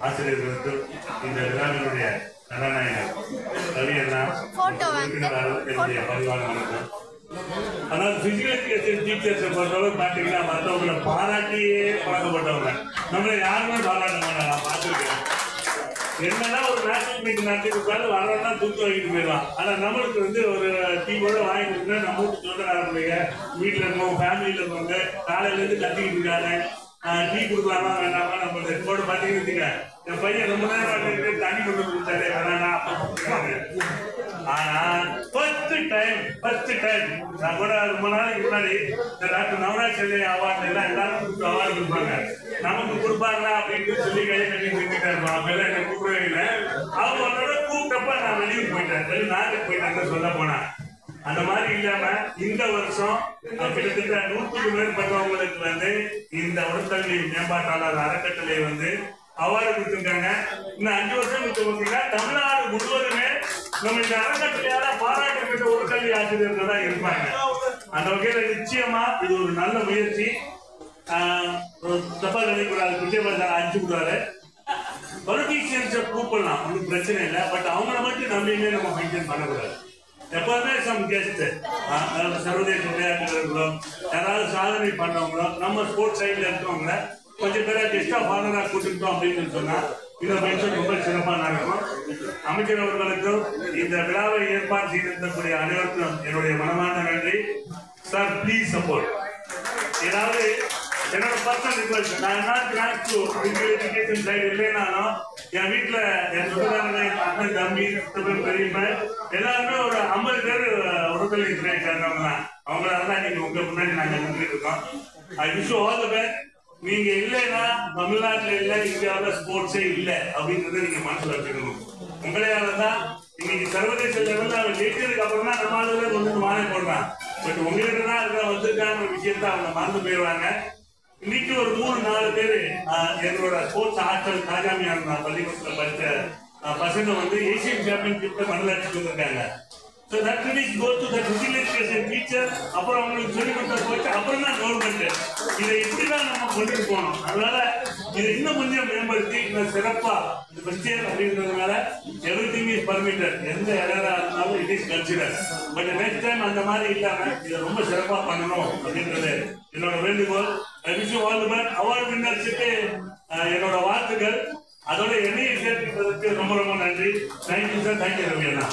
ஆசிரியர்களுக்கு இந்த விழாவினுடைய கதாநாயகர் ரவி அண்ணா என்னுடைய பரிவான வணக்கம். ஆனால் பிசிக்கல் எஜுகேஷன் டீச்சர்ஸை பொறுத்தவரை பார்த்தீங்கன்னா மற்றவங்களை பாராட்டியே பழக்கப்பட்டவங்க. நம்மளை யாருமே பாராட்ட மாட்டாங்க. நான் பார்த்துருக்கேன். என்னன்னா ஒரு நேஷனல் மீட் நடத்திருக்காரு வரலன்னா தூக்கி வாங்கிட்டு போயிடலாம். ஆனால் நம்மளுக்கு வந்து ஒரு டீமோட வாங்கி கொடுத்தா நம்ம வீட்டு சொந்தக்காரங்க வீட்டில் இருக்கவங்க ஃபேமிலியில் இருக்கவங்க காலையிலேருந்து கத்திக்கிட்டு இருக்காங்க. டீ கொடுக்கலாமா வேண்டாமா நம்ம போட்டு பார்த்தீங்கன்னா என் பையன் ரொம்ப நேரம் தண்ணி கொண்டு கொடுத்தாரு வேணாண்ணா அப்போ. ஆனா ஃபர்ஸ்ட் டைம் நான் கூட ரொம்ப நாளைக்கு முன்னாடி இந்த டாக்டர் நவராஜ் செல்லை அவார்டு எல்லாம் எல்லாரும் அவார்டு கொடுப்பாங்க. நமக்கு கொடுப்பாங்களா அப்படின்னு சொல்லி கையை கட்டி நிறுத்திட்டா இருப்போம். அப்ப எல்லாம் என்ன கூப்பிடவே இல்லை. அவங்க உன்னோட கூப்பிட்டப்ப நான் வெளியூர் போயிட்டேன். வெளிநாட்டுக்கு போயிட்டேன் சொல்ல போனேன். அந்த மாதிரி இல்லாம இந்த வருஷம் கிட்டத்தட்ட 100க்கு மேற்பட்டவங்களுக்கு வந்து இந்த உடற்கல்வி மேம்பாட்டாளர் அறக்கட்டளை வந்து அவார்டு கொடுத்துருக்காங்க. இன்னும் 5 வருஷம் கொடுத்தீங்கன்னா தமிழ்நாடு முழுவதுமே நம்ம இந்த அறக்கட்டளையால பாராட்டப்பட்ட உடற்கல்வி ஆசிரியர்கள் தான் இருப்பாங்க. அந்த வகையில நிச்சயமா இது ஒரு நல்ல முயற்சி. தப்பா நினைக்கூடாது. விஜயபாஸ்கர் அனுப்பிச்சு கொடுத்தாரு. பொலிட்டீஷியன்ஸை கூப்பிடலாம், ஒன்றும் பிரச்சனை இல்லை. பட் அவங்கள மட்டும் நம்பியுமே நம்ம மெயின்டைன் பண்ணக்கூடாது. எப்பவுமே சம் கெஸ்ட் சர்வதேச விளையாட்டுகளோ யாராவது சாதனை பண்ணவங்களோ நம்ம ஸ்போர்ட்ஸ் சைட்ல இருக்கவங்கள கொஞ்சம் பேரை கெஸ்ட் ஆஃப் ஆனரா கூட்டிட்டோம் அப்படின்னு சொன்னா இந்த மென்ஷன் ரொம்ப சிறப்பாக நடக்கும். அமைச்சர் அவர்களுக்கும் இந்த விழாவை ஏற்பாடு செய்திருக்கக்கூடிய அனைவருக்கும் என்னுடைய மனமார்ந்த நன்றி. Sir please support. ஏதாவது என்னோட பர்சனல் ரிக்வெஸ்ட், நான் எஜுகேஷன் சைடு இல்லைனாலும் என் வீட்டில் என் சொந்தக்காரங்க என் அண்ணன் தம்பி பெரியப்ப எல்லாருமே ஒரு 50 பேர் உடற்கல்வி துறையை சேர்ந்தவங்க தான். அவங்களால தான் நீங்க உங்க முன்னாடி நாங்கள் நின்றுட்டு இருக்கோம். ஐ wish you all the best. நீங்க இல்லைன்னா தமிழ்நாட்டில் இல்லை, இந்தியாவில் ஸ்போர்ட்ஸே இல்லை அப்படின்றத நீங்க மனசுல வச்சுக்கணும். உங்களையால தான் இன்னைக்கு சர்வதேச லெவலில் அவன் ஜெயிச்சதுக்கு அப்புறம் தான் நம்ம ஆளுநர் வந்து மாலை போடுறான். பட் உங்ககிட்ட தான் இருக்கிற வந்திருக்கான விஷயத்த அவங்க மறந்து போயிடுவாங்க. இன்னைக்கு ஒரு 3-4 பேர் எங்களோட ஸ்போர்ட்ஸ் ஆற்றல் காஜாமியான பள்ளிக்கூடத்தில் படித்த பசங்க வந்து ஏசியன் சாம்பியன்ஷிப்ல மெடல் அடிச்சுட்டு வந்திருக்காங்க. So that credit goes to the physical education teacher. அப்புறம் அவங்களுக்கு சொல்லி கொடுத்த போச்சு. அப்புறம் தான் கவர்மெண்ட் இதை இப்படிதான் நம்ம கொண்டுட்டு போனோம். அதனால இதை இன்னும் கொஞ்சம் மேம்படுத்தி இன்னும் சிறப்பா இந்த ஃபர்ஸ்ட் இயர் அப்படின்றதுனால எவ்ரிதிங் இஸ் பர்மிட்டட். எந்த எரரா இருந்தாலும் it is consider. But next time அந்த மாதிரி இல்லாம இதை ரொம்ப சிறப்பா பண்ணணும் அப்படின்றது என்னோட வேண்டுகோள். I wish you all the best. Award வின்னர்ஸுக்கு என்னோட வாழ்த்துக்கள். அதோட என்னையை சேர்த்துக்கிறதுக்கு ரொம்ப ரொம்ப நன்றி. Thank you sir. தேங்க்யூ ரவி அண்ணா.